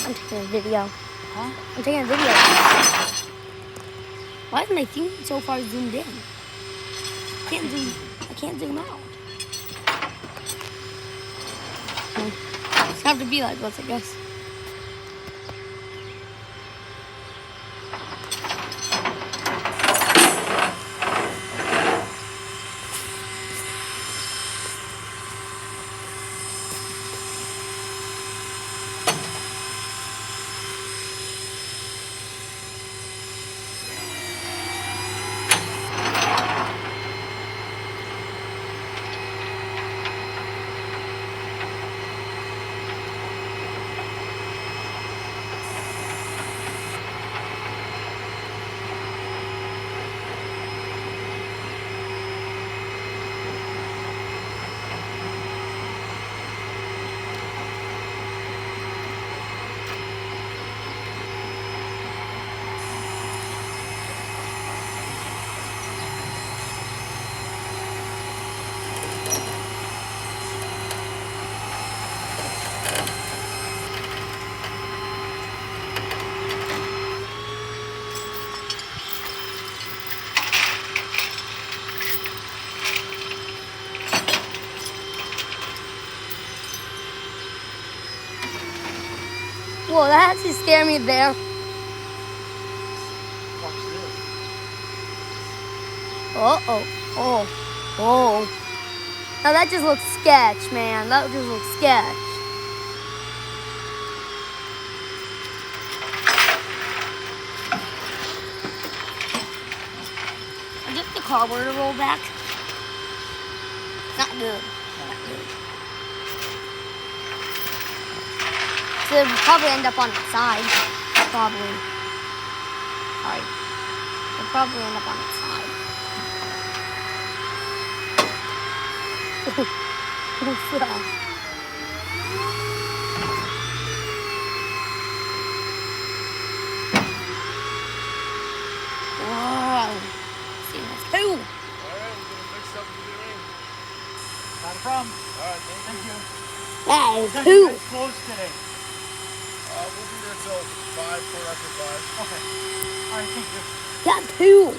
I'm taking a video. Huh? I'm taking a video. Why is my thing so far zoomed in? I can't zoom out. It's have to be like this, I guess. Whoa, that actually scared me there. Oh. Now that just looks sketch, man. That just looks sketch. I get the cardboard to roll back. Not good. Not good. So it'll probably end up on its side. Probably. Sorry. It'll probably end up on its side. What's that? Wow. See, that's cool. Alright, we're gonna fix something with the ring. Not a problem. Alright, thank you. That is What time cool. you guys close today? We'll be there till 5, 4 after 5. Okay. Alright, thank you. That's cool.